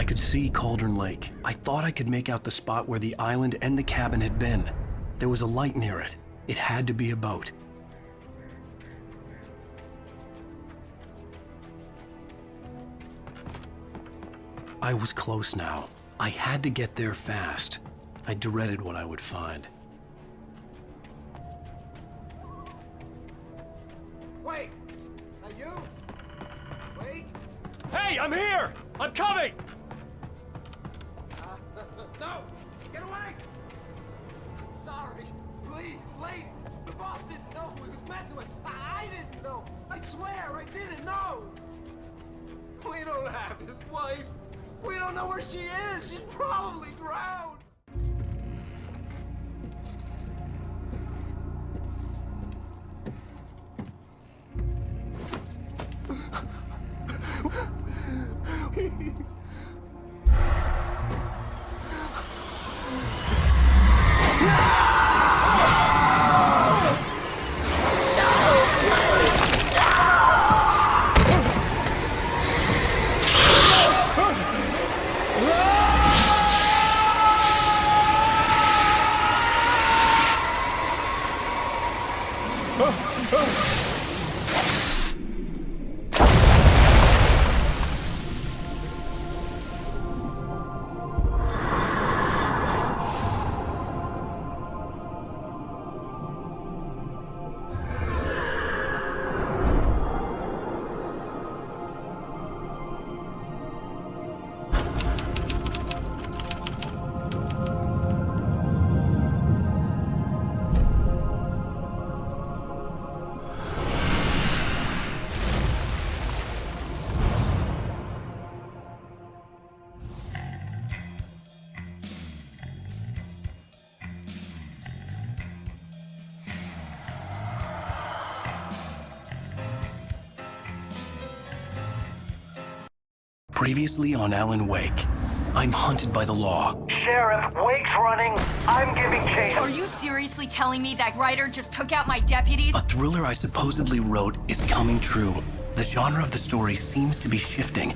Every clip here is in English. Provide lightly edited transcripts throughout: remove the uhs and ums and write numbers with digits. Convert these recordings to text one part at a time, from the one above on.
I could see Cauldron Lake. I thought I could make out the spot where the island and the cabin had been. There was a light near it. It had to be a boat. I was close now. I had to get there fast. I dreaded what I would find. Wait! Are you? Wait! Hey, I'm here! I'm coming! No! Get away! Sorry. Please, it's late. The boss didn't know who he was messing with. I didn't know. I swear, I didn't know. We don't have his wife. We don't know where she is. She's probably drowned. Previously on Alan Wake, I'm hunted by the law. Sheriff, Wake's running. I'm giving chase. Are you seriously telling me that writer just took out my deputies? A thriller I supposedly wrote is coming true. The genre of the story seems to be shifting.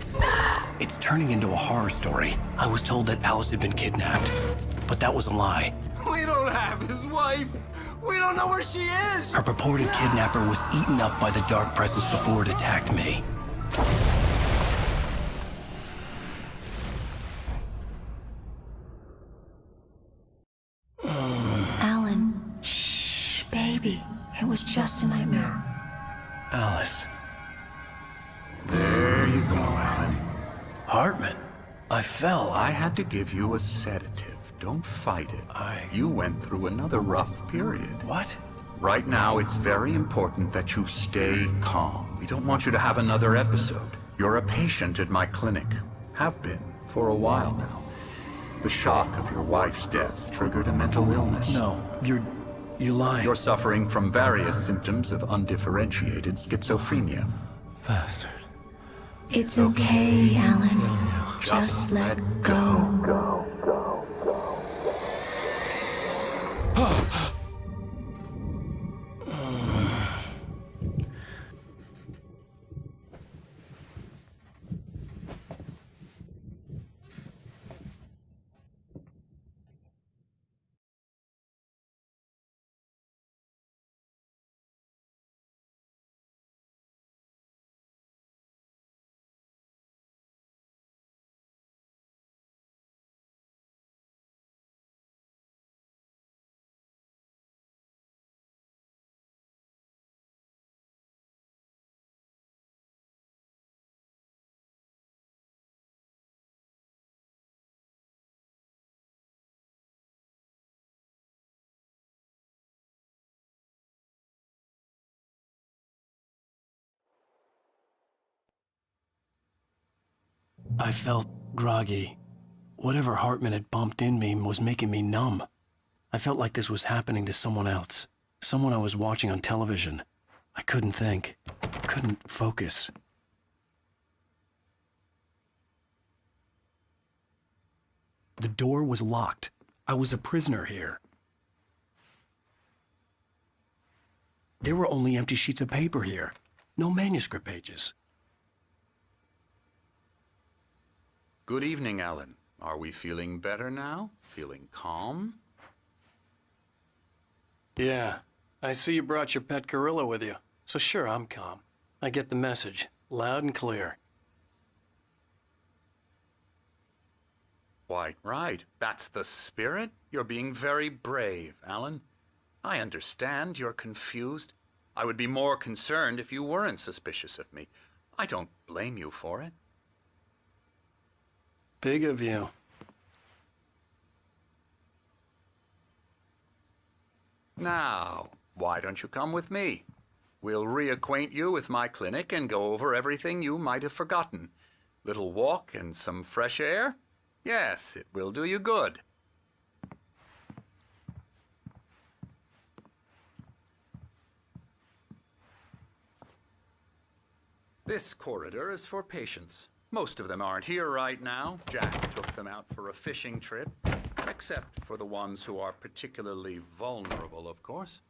It's turning into a horror story. I was told that Alice had been kidnapped, but that was a lie. We don't have his wife. We don't know where she is. Her purported kidnapper was eaten up by the dark presence before it attacked me. Alan, shh, baby. It was just a nightmare. Alice. There you go, Alan. Hartman. I fell. I had to give you a sedative. Don't fight it. You went through another rough period. What? Right now, it's very important that you stay calm. We don't want you to have another episode. You're a patient at my clinic. Have been for a while now. The shock of your wife's death triggered a mental illness. No, you're lying. You're suffering from various symptoms of undifferentiated schizophrenia. Bastard. It's okay, Alan. Just let go. I felt groggy. Whatever Hartman had bumped in me was making me numb. I felt like this was happening to someone else. Someone I was watching on television. I couldn't think. Couldn't focus. The door was locked. I was a prisoner here. There were only empty sheets of paper here. No manuscript pages. Good evening, Alan. Are we feeling better now? Feeling calm? Yeah, I see you brought your pet gorilla with you. So sure, I'm calm. I get the message, loud and clear. Quite right. That's the spirit. You're being very brave, Alan. I understand you're confused. I would be more concerned if you weren't suspicious of me. I don't blame you for it. Big of you. Now, why don't you come with me? We'll reacquaint you with my clinic and go over everything you might have forgotten. Little walk and some fresh air? Yes, it will do you good. This corridor is for patients. Most of them aren't here right now. Jack took them out for a fishing trip. Except for the ones who are particularly vulnerable, of course.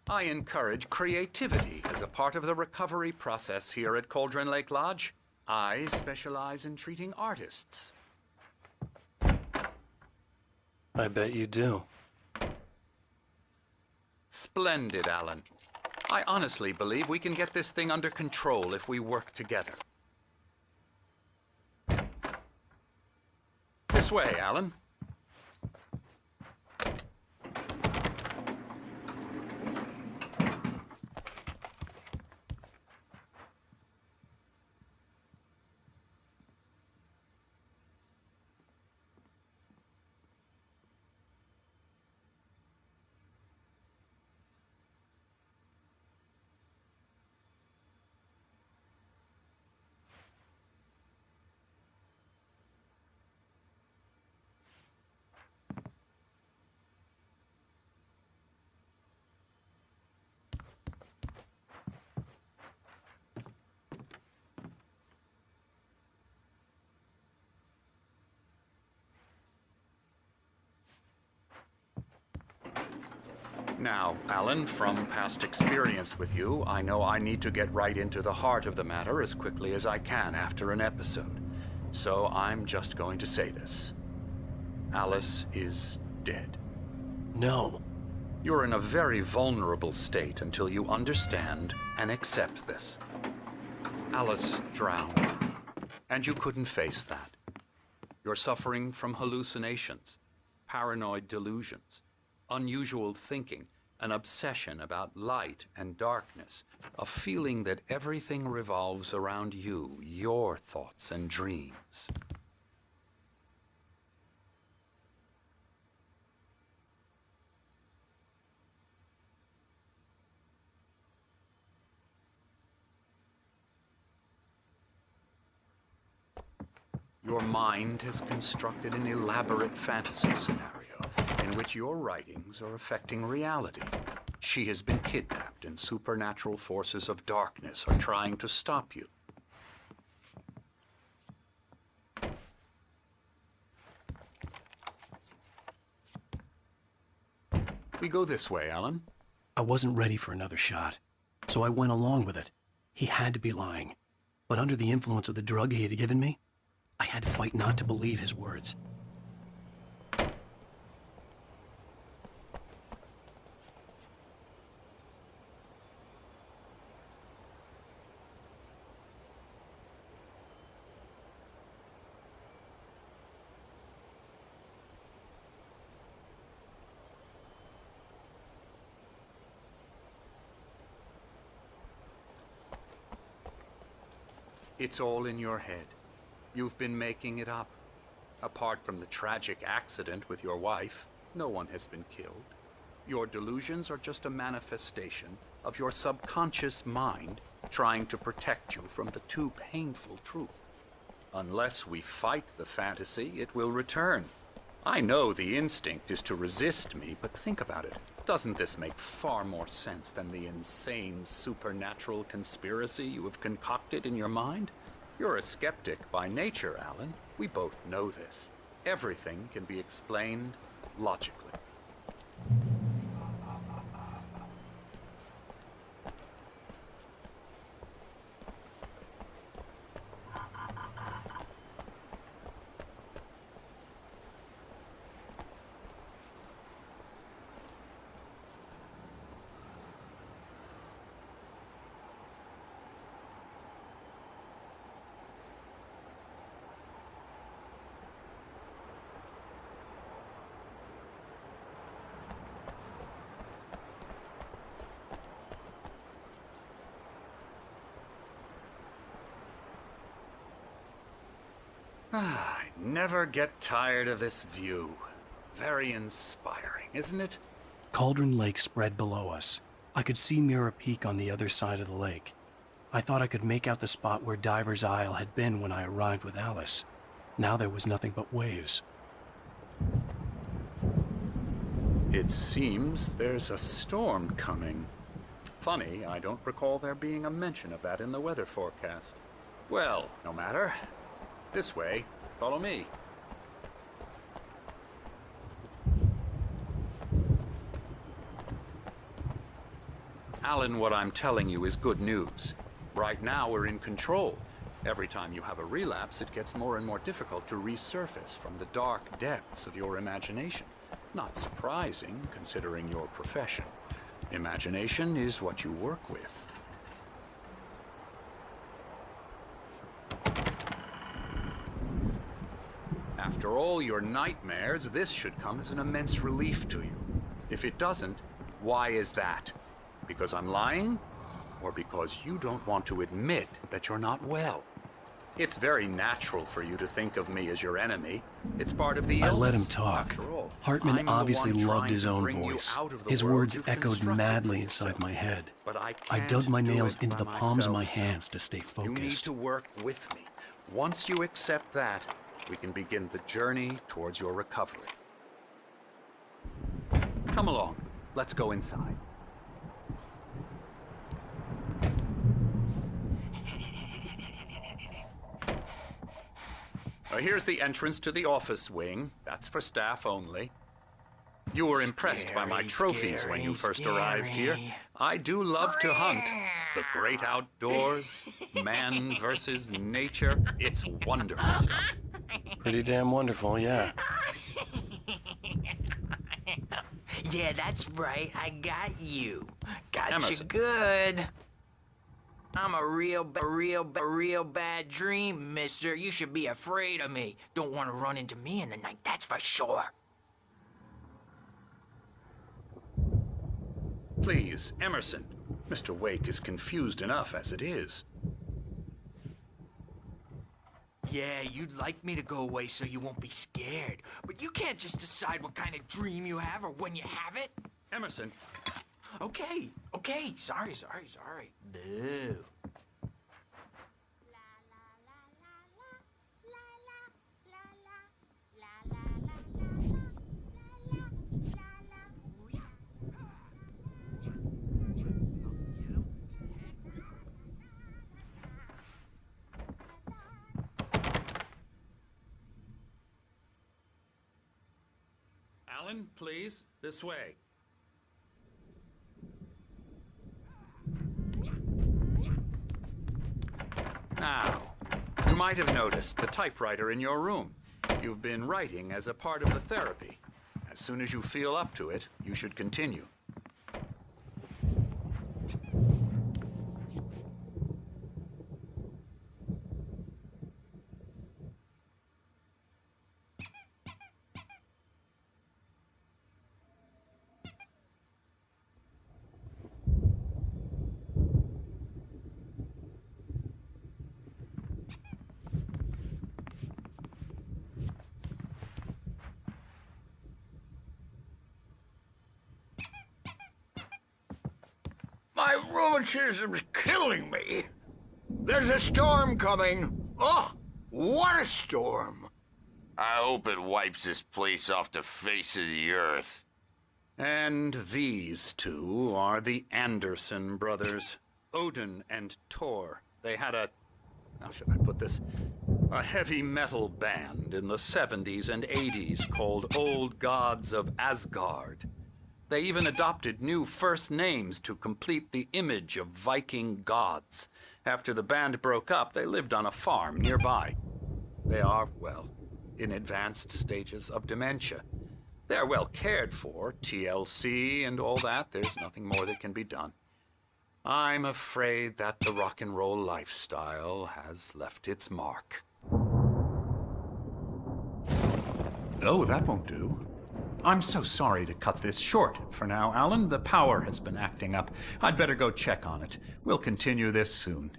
I encourage creativity as a part of the recovery process here at Cauldron Lake Lodge. I specialize in treating artists. I bet you do. Splendid, Alan. I honestly believe we can get this thing under control if we work together. This way, Alan. Now, Alan, from past experience with you, I know I need to get right into the heart of the matter as quickly as I can after an episode. So I'm just going to say this. Alice is dead. No. You're in a very vulnerable state until you understand and accept this. Alice drowned, and you couldn't face that. You're suffering from hallucinations, paranoid delusions, unusual thinking, an obsession about light and darkness, a feeling that everything revolves around you, your thoughts and dreams. Your mind has constructed an elaborate fantasy scenario in which your writings are affecting reality. She has been kidnapped and supernatural forces of darkness are trying to stop you. We go this way, Alan. I wasn't ready for another shot, so I went along with it. He had to be lying. But under the influence of the drug he had given me, I had to fight not to believe his words. It's all in your head. You've been making it up. Apart from the tragic accident with your wife, no one has been killed. Your delusions are just a manifestation of your subconscious mind trying to protect you from the too painful truth. Unless we fight the fantasy, it will return. I know the instinct is to resist me, but think about it. Doesn't this make far more sense than the insane supernatural conspiracy you have concocted in your mind? You're a skeptic by nature, Alan. We both know this. Everything can be explained logically. I never get tired of this view. Very inspiring, isn't it? Cauldron Lake spread below us. I could see Mirror Peak on the other side of the lake. I thought I could make out the spot where Diver's Isle had been when I arrived with Alice. Now there was nothing but waves. It seems there's a storm coming. Funny, I don't recall there being a mention of that in the weather forecast. Well, no matter. This way. Follow me. Alan, what I'm telling you is good news. Right now, we're in control. Every time you have a relapse, it gets more and more difficult to resurface from the dark depths of your imagination. Not surprising, considering your profession. Imagination is what you work with. After all your nightmares, this should come as an immense relief to you. If it doesn't, why is that? Because I'm lying? Or because you don't want to admit that you're not well? It's very natural for you to think of me as your enemy. It's part of the illness. I let him talk. After all, Hartman I'm the obviously one loved trying his to own bring you voice. out of the His world words you've echoed constructed madly for inside yourself. my head. But I I can't dug my do nails it into by the palms of my myself. hands to stay You need focused. to work with me. Once you accept that, we can begin the journey towards your recovery. Come along. Let's go inside. Here's the entrance to the office wing. That's for staff only. You were impressed by my trophies when you first arrived here. I do love to hunt. The great outdoors, man versus nature. It's wonderful stuff. Pretty damn wonderful, yeah. Yeah, that's right. I got you. Got you Emerson. good. I'm a real bad dream, mister. You should be afraid of me. Don't want to run into me in the night, that's for sure. Please, Emerson. Mr. Wake is confused enough as it is. Yeah, you'd like me to go away so you won't be scared. But you can't just decide what kind of dream you have or when you have it. Emerson, Okay. Sorry. Boo. Alan, please, this way. Now, you might have noticed the typewriter in your room. You've been writing as a part of the therapy. As soon as you feel up to it, you should continue. My rheumatism's killing me. There's a storm coming. Oh, What a storm! I hope it wipes this place off the face of the earth. And these two are the Anderson brothers, Odin and Tor. They had how should I put this? A heavy metal band in the 70s and 80s called Old Gods of Asgard. They even adopted new first names to complete the image of Viking gods. After the band broke up, they lived on a farm nearby. They are, well, in advanced stages of dementia. They're well cared for, TLC and all that. There's nothing more that can be done. I'm afraid that the rock and roll lifestyle has left its mark. Oh, that won't do. I'm so sorry to cut this short for now, Alan. The power has been acting up. I'd better go check on it. We'll continue this soon.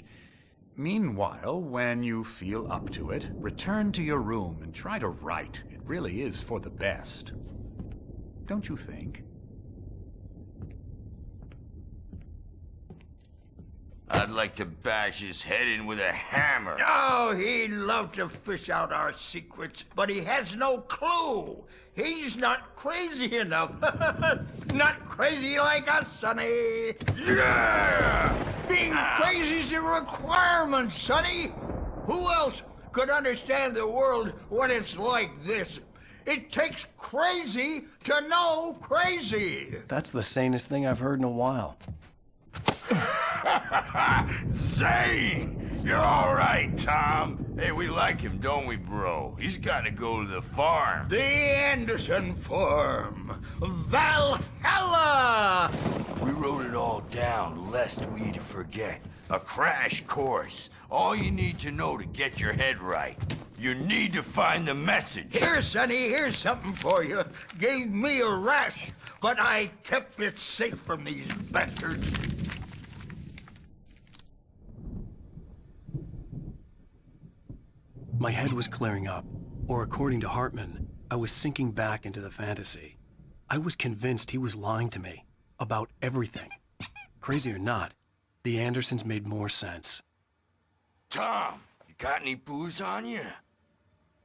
Meanwhile, when you feel up to it, return to your room and try to write. It really is for the best. Don't you think? I'd like to bash his head in with a hammer. Oh, he'd love to fish out our secrets, but he has no clue. He's not crazy enough. Not crazy like us, Sonny. Yeah! Being crazy's a requirement, Sonny. Who else could understand the world when it's like this? It takes crazy to know crazy. That's the sanest thing I've heard in a while. Zane! You're all right, Tom. Hey, we like him, don't we, bro? He's got to go to the farm. The Anderson Farm. Valhalla! We wrote it all down, lest we forget. A crash course. All you need to know to get your head right. You need to find the message. Here, Sonny, here's something for you. Gave me a rash, but I kept it safe from these bastards. My head was clearing up, or according to Hartman, I was sinking back into the fantasy. I was convinced he was lying to me about everything. Crazy or not, the Andersons made more sense. Tom, you got any booze on you?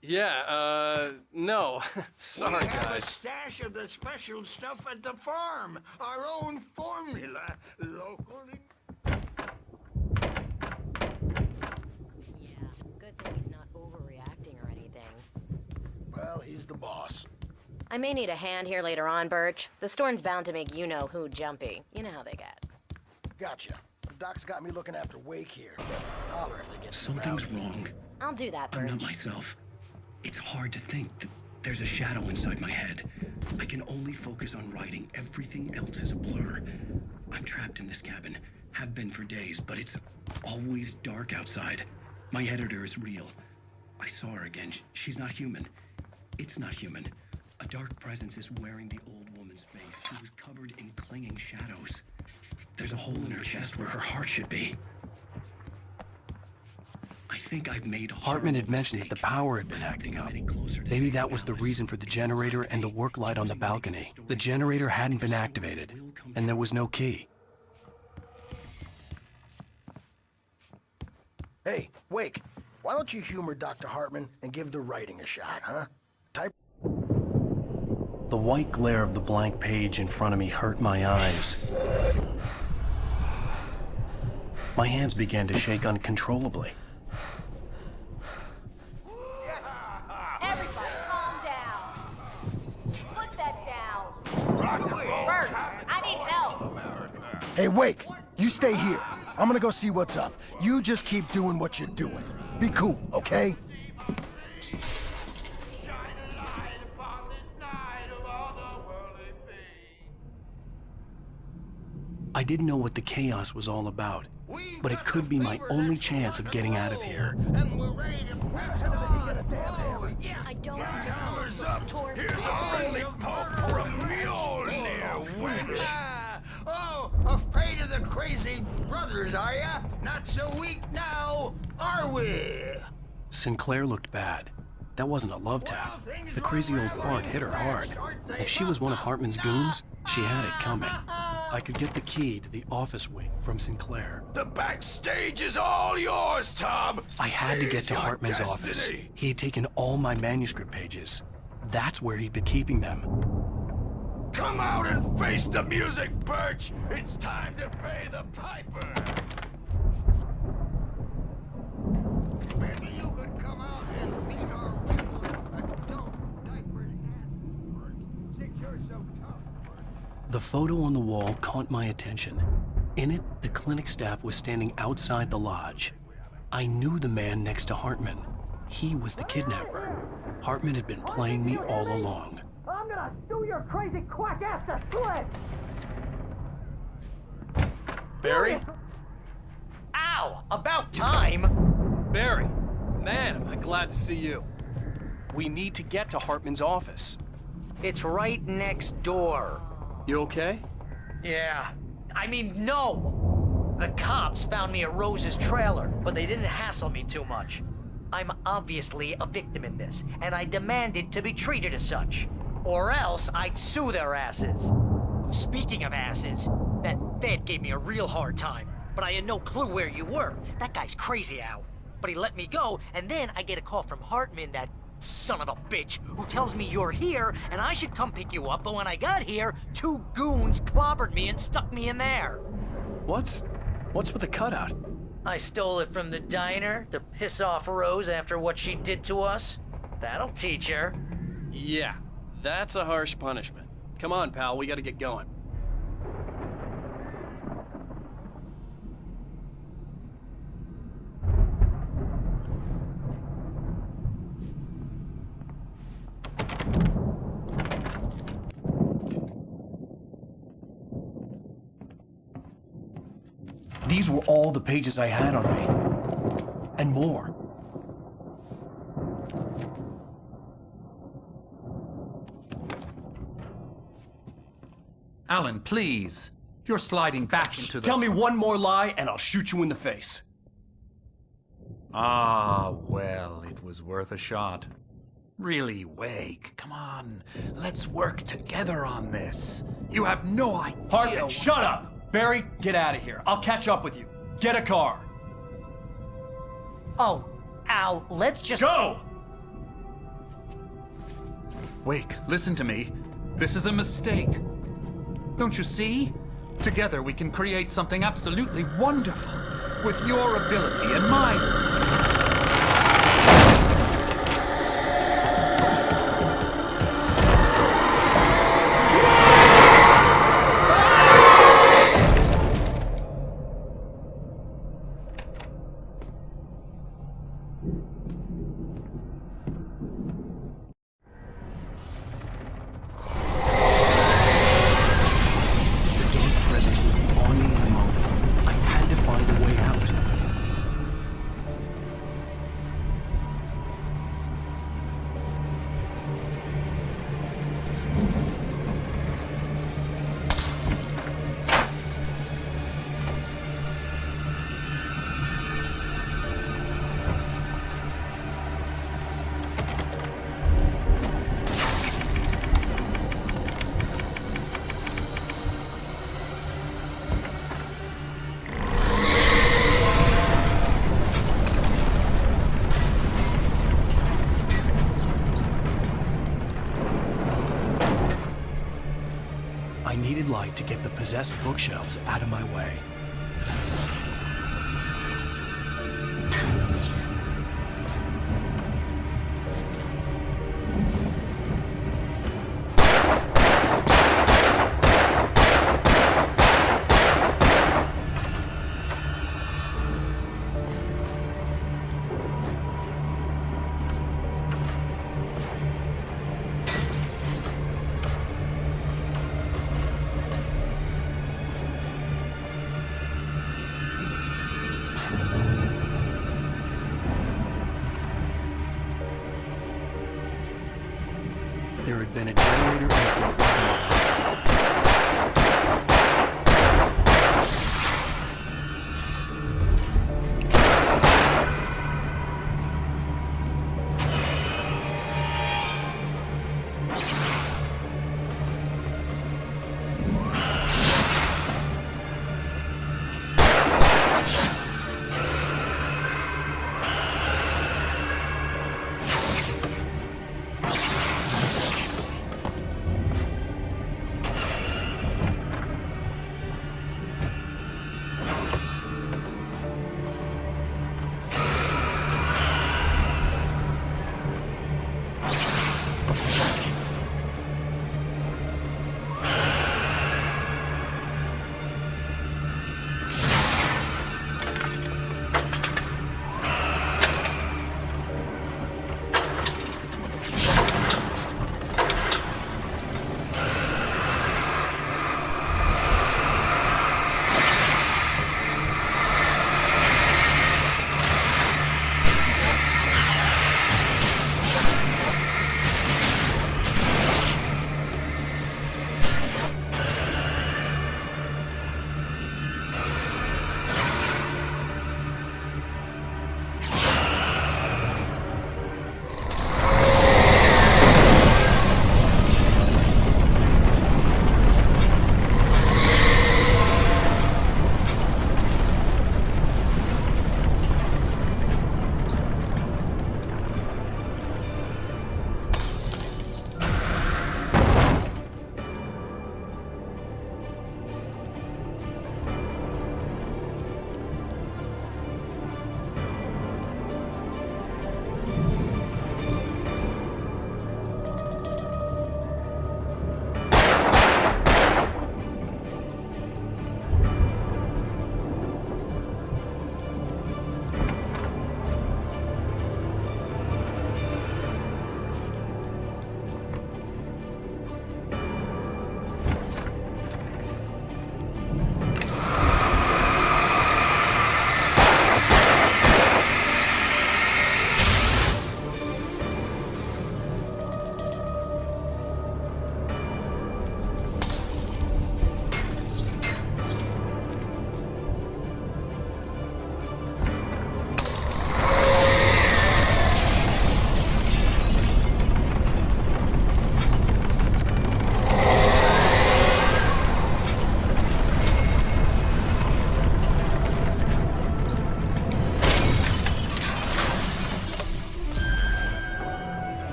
Yeah, no. Sorry, we have a guys. stash of the special stuff at the farm. Our own formula. Locally. Yeah, good thing he's not overreacting or anything. Well, he's the boss. I may need a hand here later on, Birch. The storm's bound to make you-know-who jumpy. You know how they get. Gotcha. The doc's got me looking after Wake here. Holler if they get too Something's rowdy. wrong. I'll do that, I'm Birch. not myself. It's hard to think that there's a shadow inside my head. I can only focus on writing. Everything else is a blur. I'm trapped in this cabin. Have been for days, but it's always dark outside. My editor is real. I saw her again. She's not human. It's not human. A dark presence is wearing the old woman's face. She was covered in clinging shadows. There's a hole in her chest where her heart should be. I think I've made a Hartman had mentioned that the power had been acting up. Maybe that was the reason for the generator and the work light on the balcony. The generator hadn't been activated, and there was no key. Hey, Wake, why don't you humor Dr. Hartman and give the writing a shot, huh? Type. The white glare of the blank page in front of me hurt my eyes. My hands began to shake uncontrollably. Everybody, calm down. Put that down. Birch, I need help. Hey, Wake, you stay here. I'm gonna go see what's up. You just keep doing what you're doing. Be cool, okay? I didn't know what the chaos was all about, but it could be my only chance of getting out of here. And we're ready to press it on. Oh, yeah. I don't Hammers up! Tor- Here's a holy poke for a Mjolnir, wench! Oh, afraid of the crazy brothers, are ya? Not so weak now, are we? Sinclair looked bad. That wasn't a love tap. The crazy old fart hit her hard. If she was one of Hartman's goons, she had it coming. I could get the key to the office wing from Sinclair. The backstage is all yours, Tom! I had to get to Seize your Hartman's office. destiny. He had taken all my manuscript pages. That's where he'd been keeping them. Come out and face the music, Birch! It's time to pay the piper! Maybe you could come out and beat our wrinkled adult diapered asses, Bert. Since you're so tough, Bert. The photo on the wall caught my attention. In it, the clinic staff was standing outside the lodge. I knew the man next to Hartman. He was the kidnapper. Hartman had been playing me all along. I'm gonna sue your crazy quack ass to slit! Barry? Ow! About time! Barry! Man, am I glad to see you. We need to get to Hartman's office. It's right next door. You okay? Yeah. I mean, no! The cops found me at Rose's trailer, but they didn't hassle me too much. I'm obviously a victim in this, and I demanded to be treated as such. Or else I'd sue their asses. Speaking of asses, that Fed gave me a real hard time, but I had no clue where you were. That guy's crazy, Al. But he let me go, and then I get a call from Hartman, that son of a bitch, who tells me you're here, and I should come pick you up, but when I got here, 2 goons clobbered me and stuck me in there. What's with the cutout? I stole it from the diner to piss off Rose after what she did to us. That'll teach her. Yeah, that's a harsh punishment. Come on, pal, we gotta get going. These were all the pages I had on me. And more. Alan, please. You're sliding back into the... Tell me one more lie and I'll shoot you in the face. Ah, well, it was worth a shot. Really, Wake, come on. Let's work together on this. You have no idea... Hartman, shut up! Barry, get out of here. I'll catch up with you. Get a car. Oh, Al, let's just... Go! Wake, listen to me. This is a mistake. Don't you see? Together we can create something absolutely wonderful. With your ability and mine. I needed light to get the possessed bookshelves out of my way.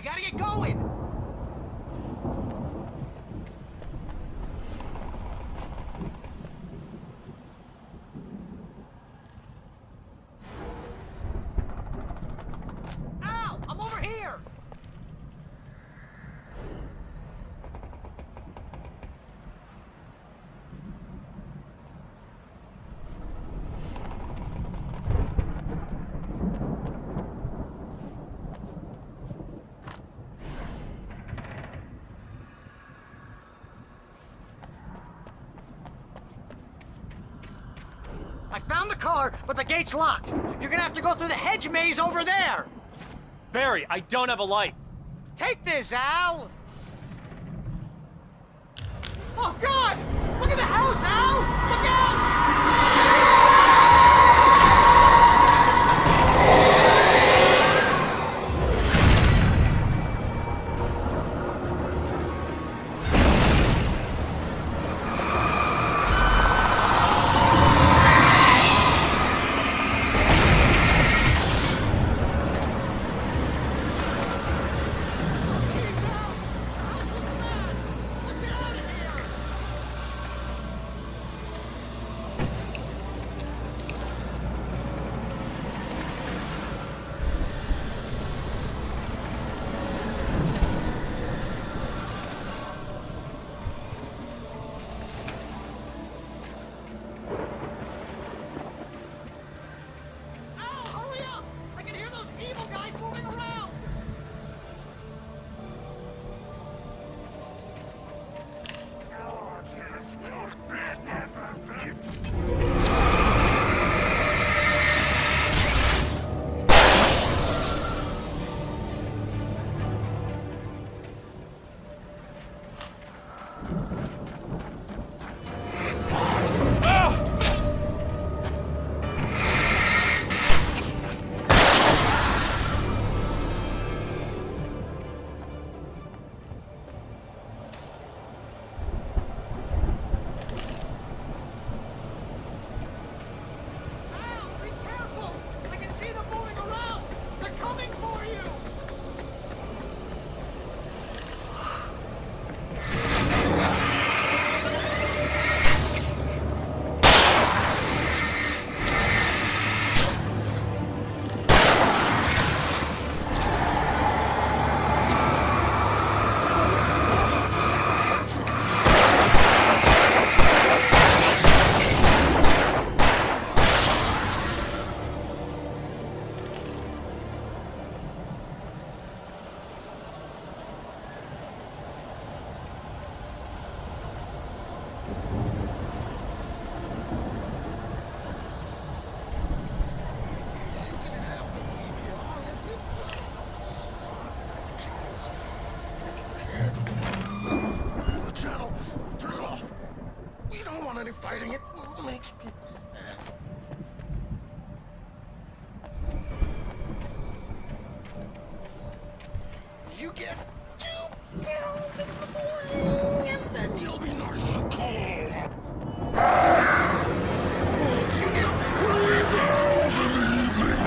gotta get going! Ow! I'm over here! I found the car, but the gate's locked. You're gonna have to go through the hedge maze over there. Barry, I don't have a light. Take this, Al! Oh, God! Look at the house, Al! Look out! Fighting it makes people sad. You get 2 pills in the morning, and then you'll be nice and calm. You get 3 pills in the evening.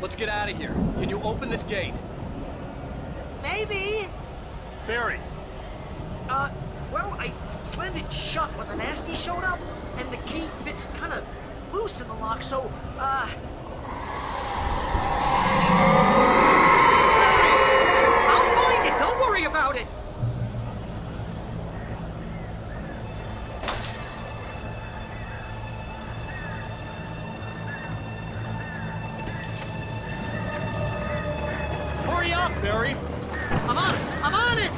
let's get out of here. Can you open this gate? Maybe. Barry, Well, I slammed it shut when the nasty showed up, and the key fits kind of loose in the lock, so, I'll find it, don't worry about it! hurry up, Barry. I'm on it! I'm on it!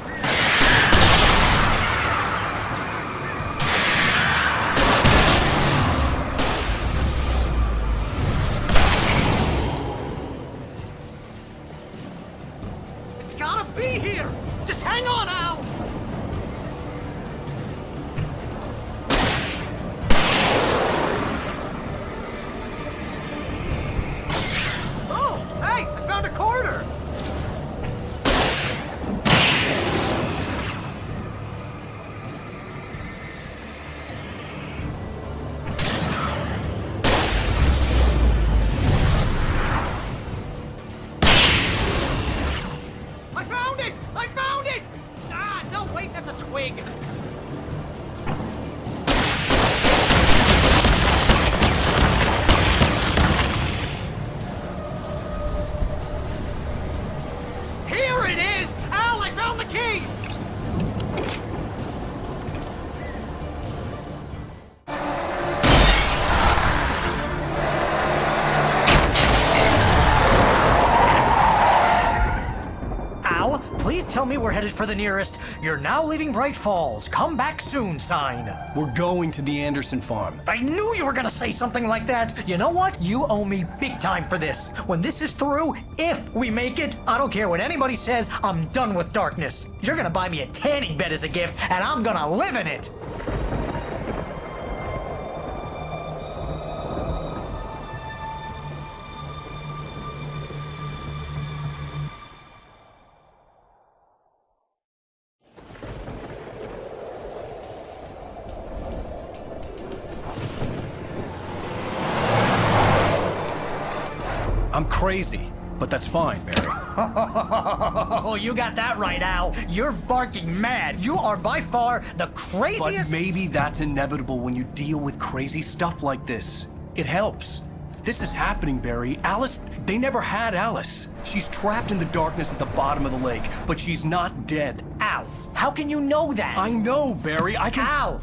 It's gotta be here! Just hang on, Al! Oh, hey, I found a quarter! I found it! I found it! Ah, no, wait, that's a twig. Here it is! Al, I found the key! Al, please tell me we're headed for the nearest "You're now leaving Bright Falls. Come back soon" sign. We're going to the Anderson farm. I knew you were gonna say something like that. You know what? You owe me big time for this. When this is through, if we make it, I don't care what anybody says, I'm done with darkness. You're gonna buy me a tanning bed as a gift, and I'm gonna live in it. I'm crazy, but that's fine, Barry. Oh, you got that right, Al. You're barking mad. You are by far the But craziest. maybe that's inevitable when you deal with crazy stuff like this. It helps. This is happening, Barry. Alice, they never had Alice. She's trapped in the darkness at the bottom of the lake, but she's not dead. Al, how can you know that? I know, Barry. I can... Al,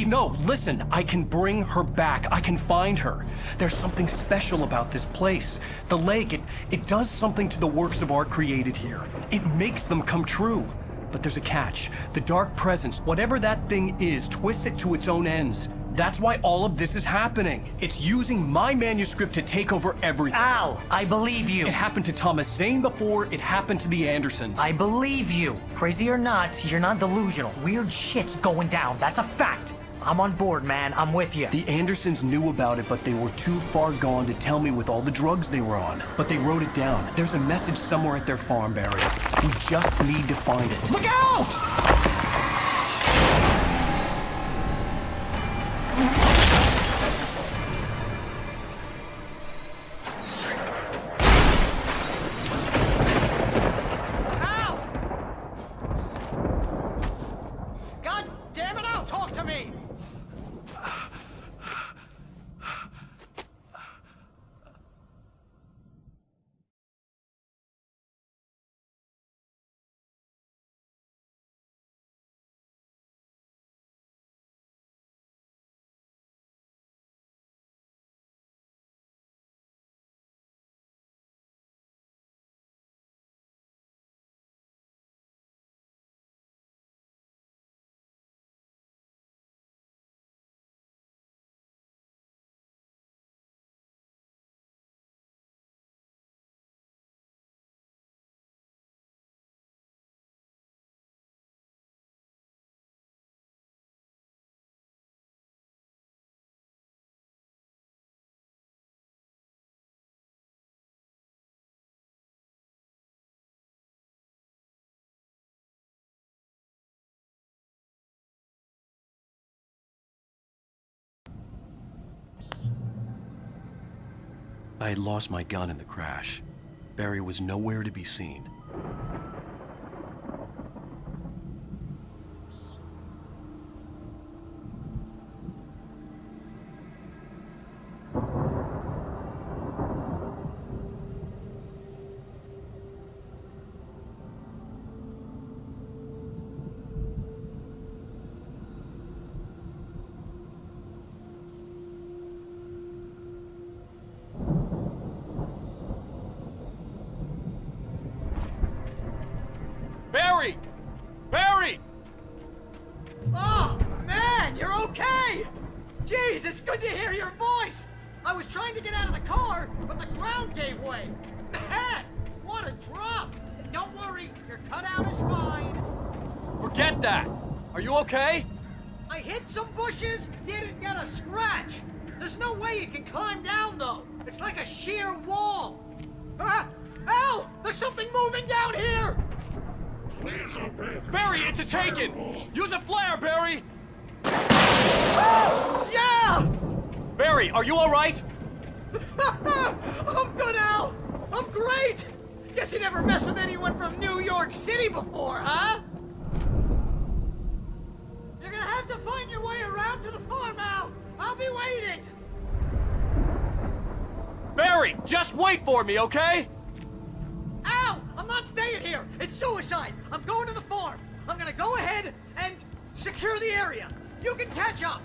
No, listen. I can bring her back. I can find her. There's something special about this place. The lake, it does something to the works of art created here. It makes them come true. But there's a catch. The dark presence, whatever that thing is, twists it to its own ends. That's why all of this is happening. It's using my manuscript to take over everything. Al, I believe you. It happened to Thomas Zane before, it happened to the Andersons. I believe you. Crazy or not, you're not delusional. Weird shit's going down. That's a fact. I'm on board, man. I'm with you. The Andersons knew about it, but they were too far gone to tell me with all the drugs they were on. But they wrote it down. There's a message somewhere at their farm, Barry. We just need to find it. Look out! I had lost my gun in the crash. Barry was nowhere to be seen. Barry! Barry! Oh, man, you're okay! Jeez, it's good to hear your voice! I was trying to get out of the car, but the ground gave way. Man, what a drop! Don't worry, your cutout is fine. Forget that! Are you okay? I hit some bushes, didn't get a scratch. There's no way you can climb down, though. It's like a sheer wall. Ah! Al! There's something moving down here! Barry, it's a taken! Use a flare, Barry! Yeah! Barry, are you alright? I'm good, Al! I'm great! Guess you never messed with anyone from New York City before, huh? You're gonna have to find your way around to the farm, Al! I'll be waiting! Barry, just wait for me, okay? Al! I'm not staying here! It's suicide! I'm going to the farm! I'm gonna go ahead and secure the area! You can catch up!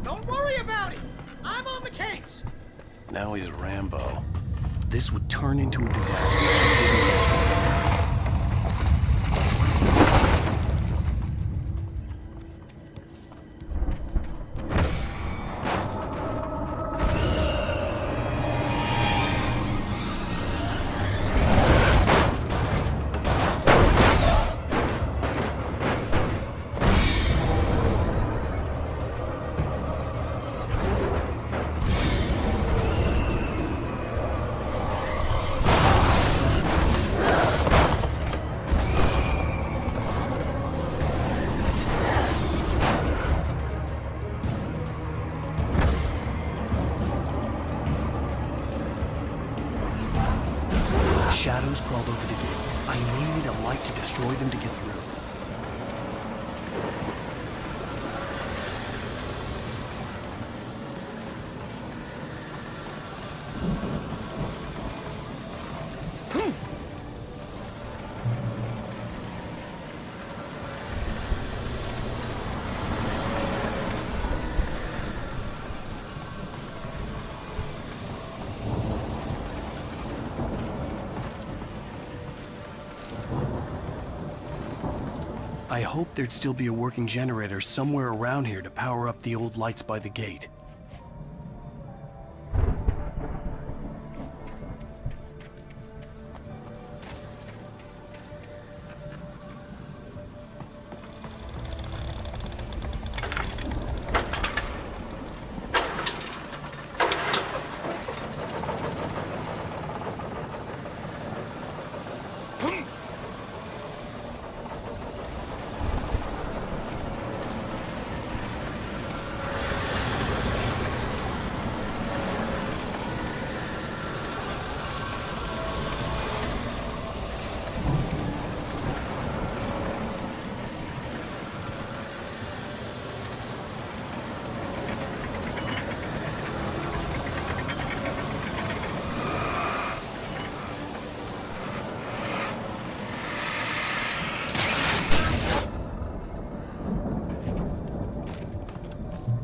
Don't worry about it! I'm on the case! Now he's Rambo. This would turn into a disaster if he didn't catch up. Shadows crawled over the gate. I needed a light to destroy them to get through. I hoped there'd still be a working generator somewhere around here to power up the old lights by the gate.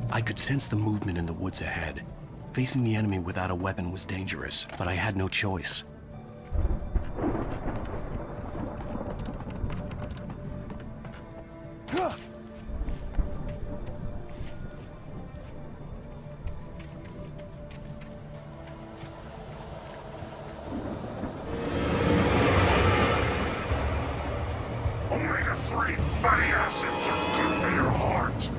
I could sense the movement in the woods ahead. Facing the enemy without a weapon was dangerous, but I had no choice. Omega-3 fatty acids are good for your heart.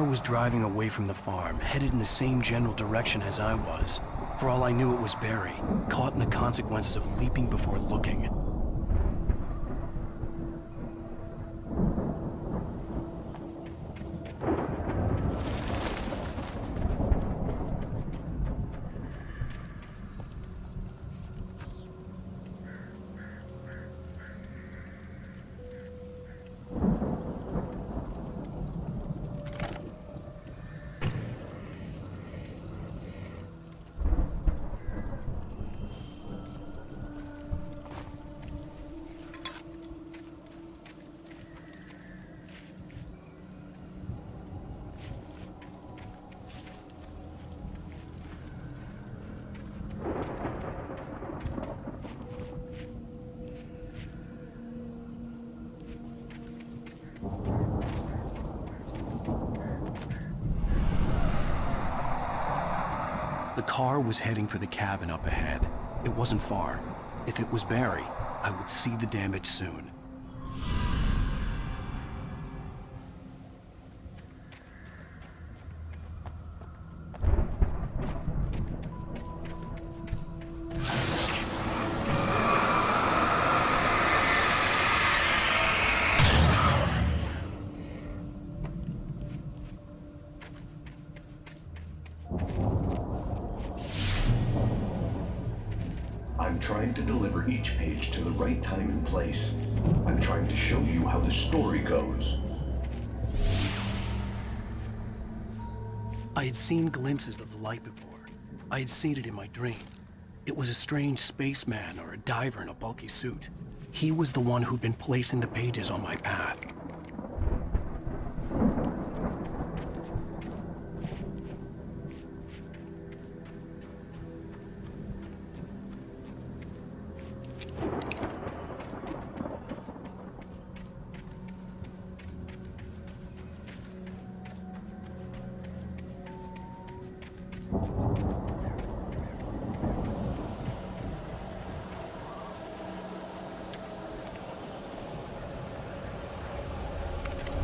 car was driving away from the farm, headed in the same general direction as I was. For all I knew, it was Barry, caught in the consequences of leaping before looking. The car was heading for the cabin up ahead. It wasn't far. If it was Barry, I would see the damage soon. I'm trying to deliver each page to the right time and place. I'm trying to show you how the story goes. I had seen glimpses of the light before. I had seen it in my dream. It was a strange spaceman or a diver in a bulky suit. He was the one who'd been placing the pages on my path.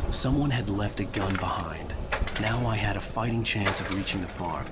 Someone had left a gun behind. Now I had a fighting chance of reaching the farm.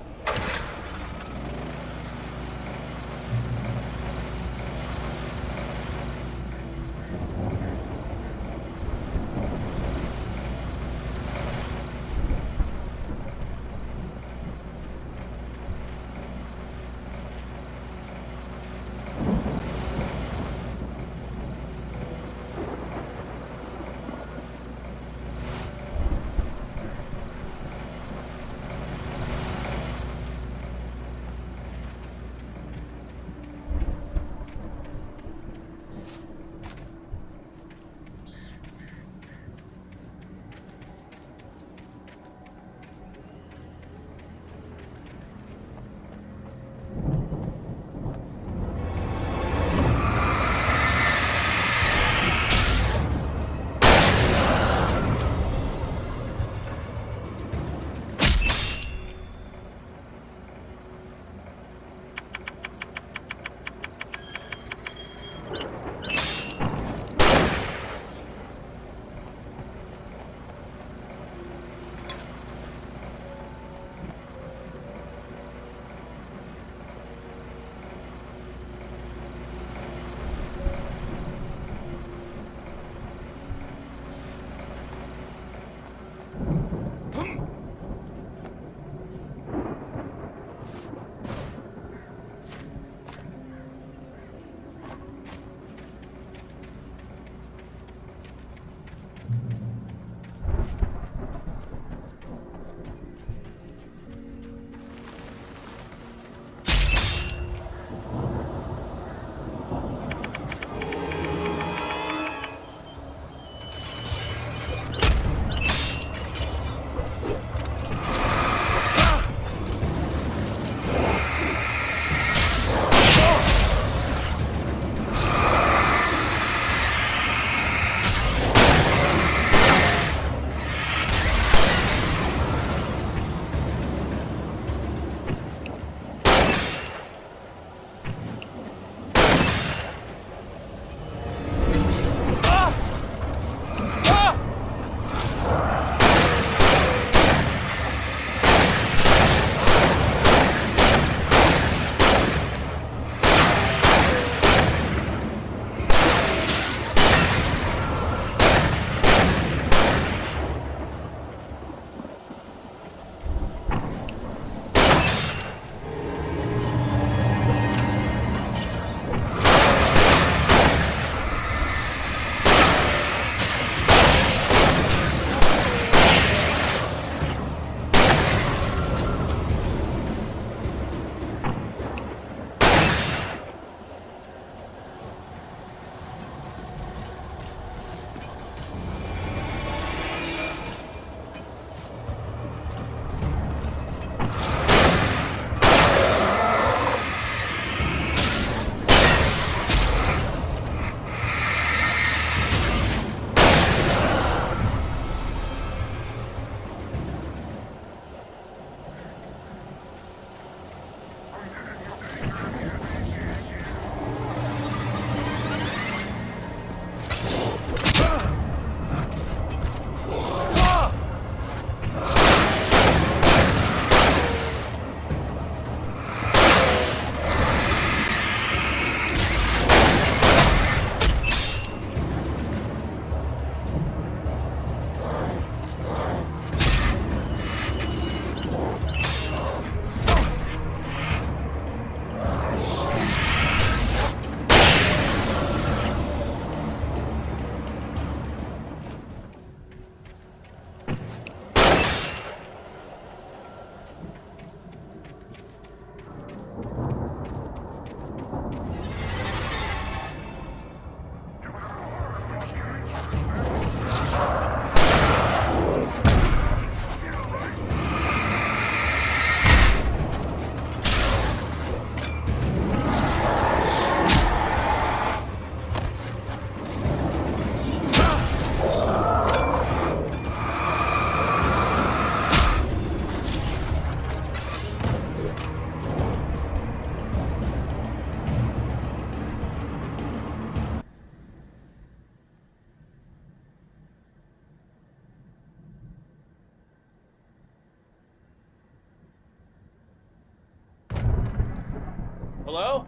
Hello?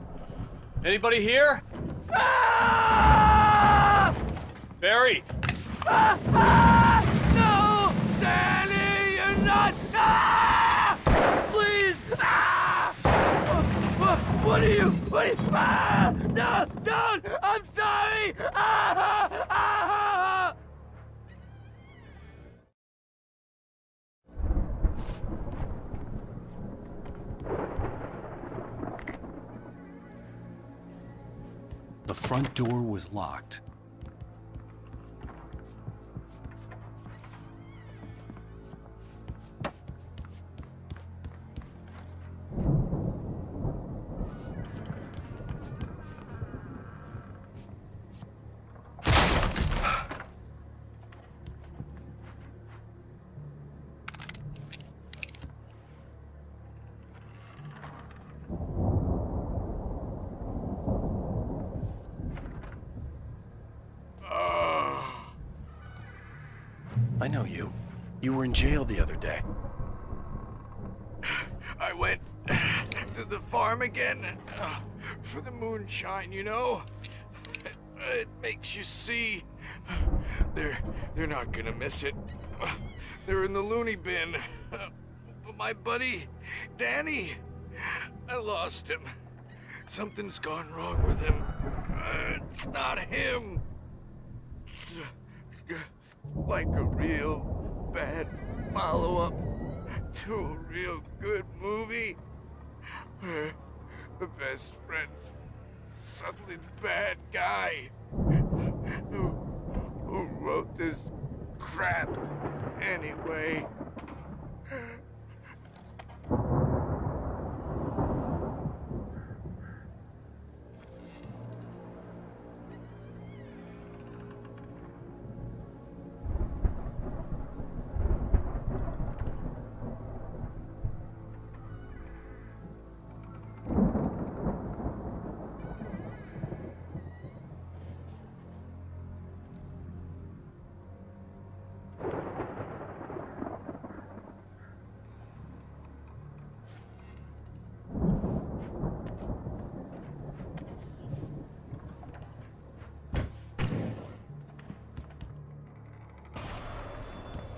Anybody here? Barry! No! Danny, you're not! Please! What are you? No! Don't! I'm sorry! The front door was locked. I know you. You were in jail the other day. I went to the farm again for the moonshine, you know? It makes you see. They're not gonna miss it. They're in the loony bin. But my buddy, Danny, I lost him. Something's gone wrong with him. It's not him. Like a real bad follow-up to a real good movie where the best friend's suddenly the bad guy who wrote this crap anyway.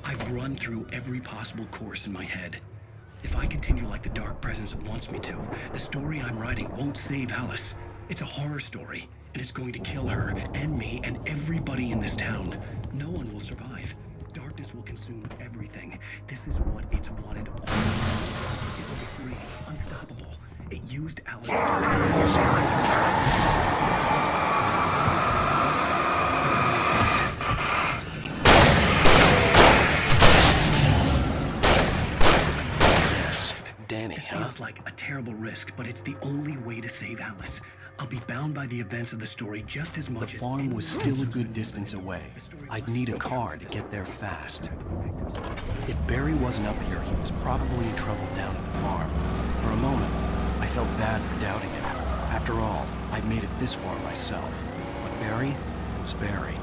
I've run through every possible course in my head. If I continue like the Dark Presence wants me to, the story I'm writing won't save Alice. It's a horror story, and it's going to kill her, and me, and everybody in this town. No one will survive. Darkness will consume everything. This is what it's wanted all along. It was free, unstoppable. It used Alice. Danny, huh? It feels like a terrible risk, but it's the only way to save Alice. I'll be bound by the events of the story just as much as... The farm was still a good distance away. I'd need a car to get there fast. If Barry wasn't up here, he was probably in trouble down at the farm. For a moment, I felt bad for doubting him. After all, I'd made it this far myself. But Barry was Barry.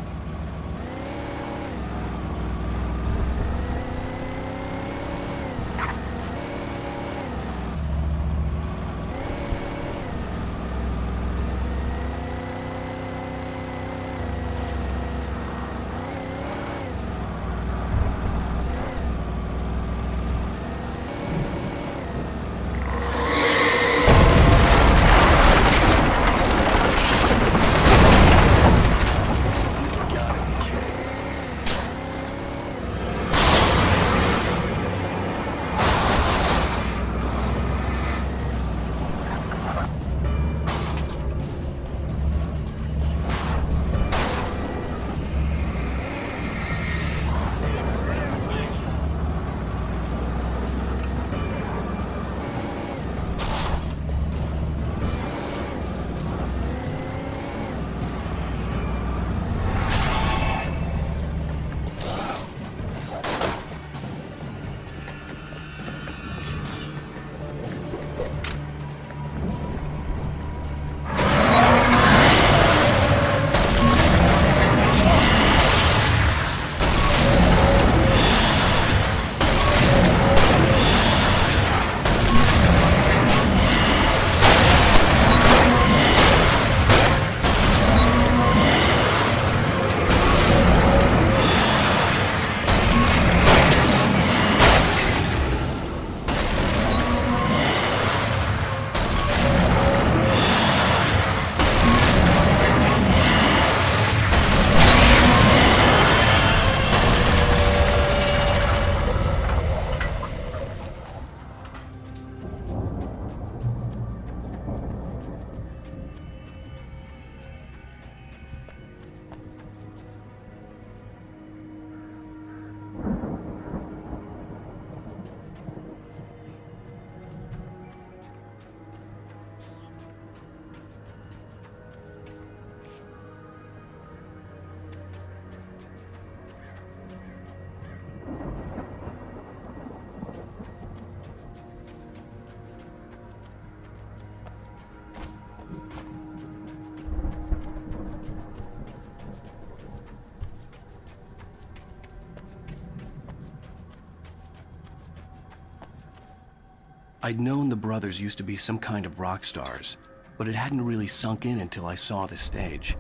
I'd known the brothers used to be some kind of rock stars, but it hadn't really sunk in until I saw the stage.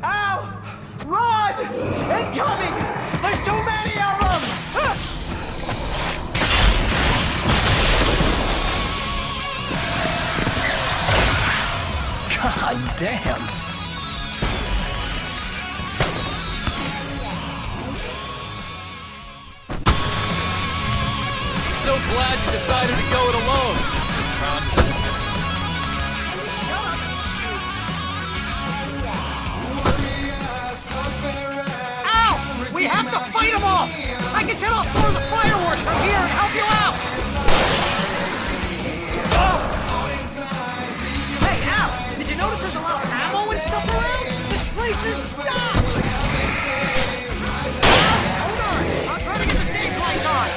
Al! Run! Incoming! There's too many of them! God damn! So glad you decided to go it alone, Mr. Johnson. Shut up and shoot! Ow! We have to fight them off! I can set off more of the fireworks from here and help you out! Hey, Al! Did you notice there's a lot of ammo and stuff around? This place is stocked! Hold on! I'll try to get the stage lights on!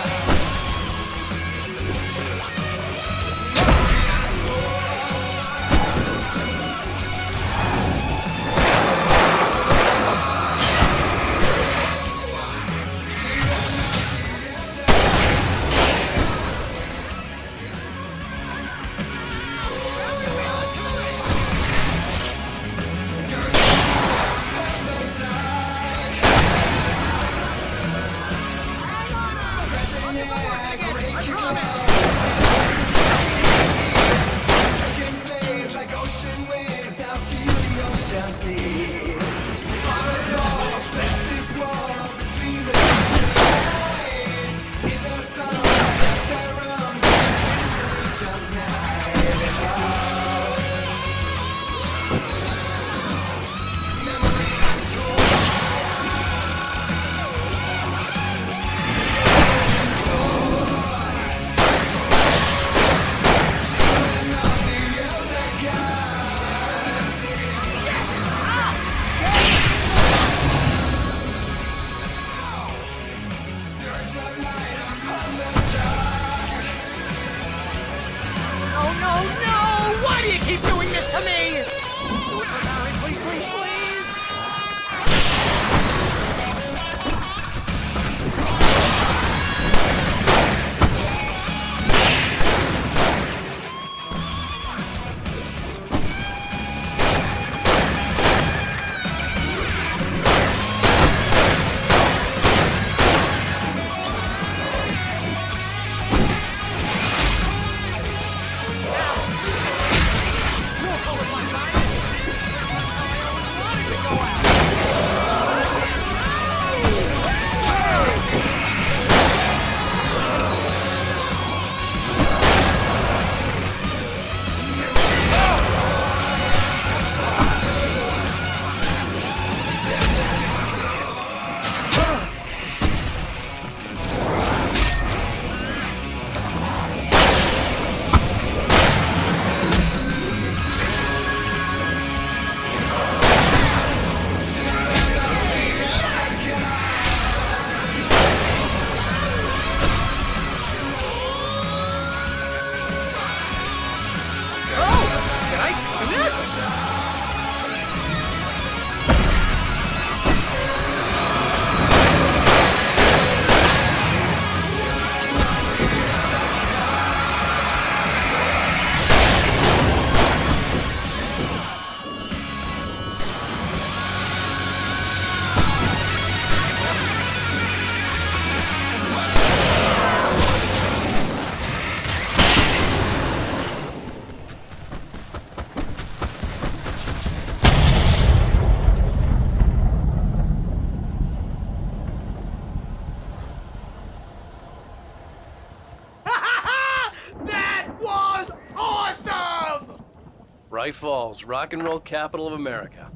Bright Falls, rock and roll capital of America.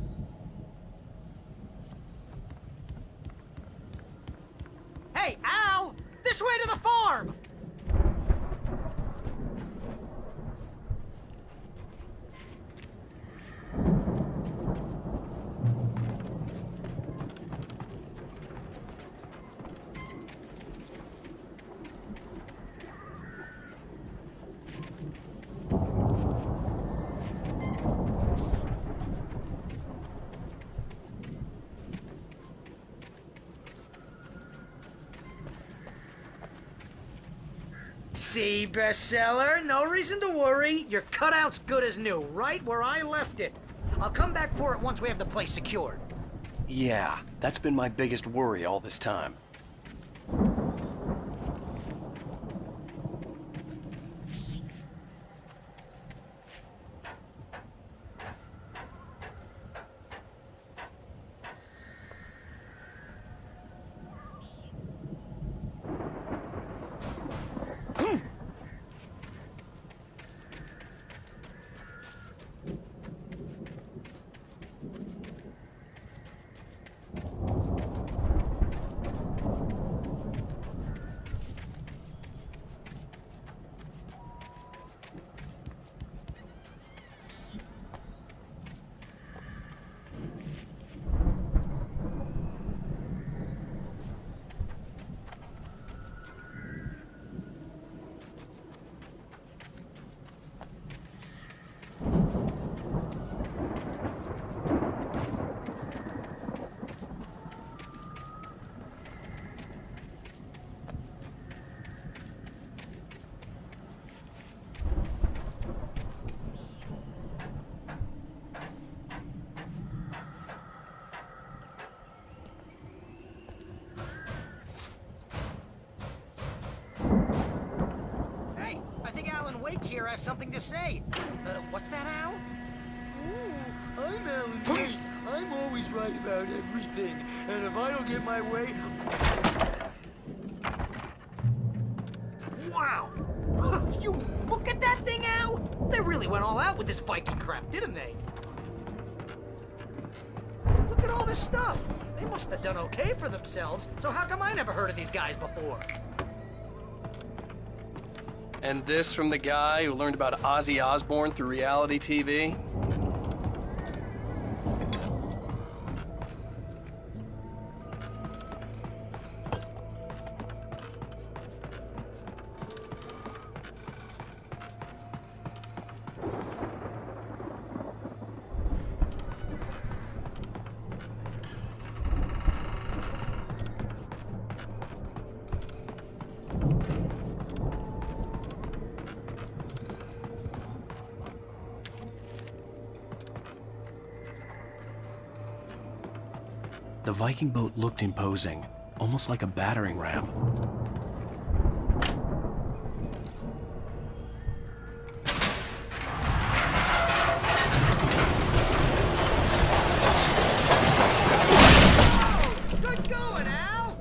Hey, Al! This way to the farm! See, bestseller, no reason to worry. Your cutout's good as new, right where I left it. I'll come back for it once we have the place secured. Yeah, that's been my biggest worry all this time. Hey, I think Alan Wake here has something to say. What's that, Al? Ooh, I'm Alan Wake. I'm always right about everything. And if I don't get my way... Wow! You look at that thing, Al! They really went all out with this Viking crap, didn't they? Look at all this stuff. They must have done okay for themselves, so how come I never heard of these guys before? And this from the guy who learned about Ozzy Osbourne through reality TV? The Viking boat looked imposing, almost like a battering ram. Good going, Al!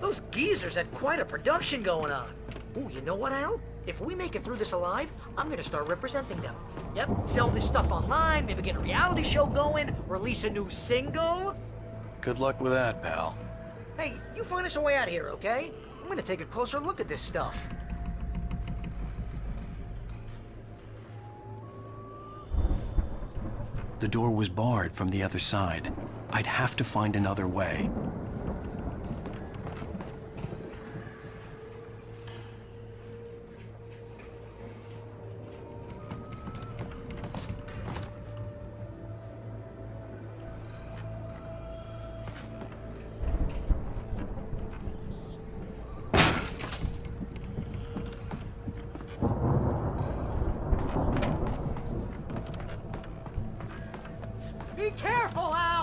Those geezers had quite a production going on. Ooh, you know what, Al? If we make it through this alive, I'm gonna start representing them. Yep, sell this stuff online, maybe get a reality show going, release a new single. Good luck with that, pal. Hey, you find us a way out of here, okay? I'm gonna take a closer look at this stuff. The door was barred from the other side. I'd have to find another way. Be careful, Al!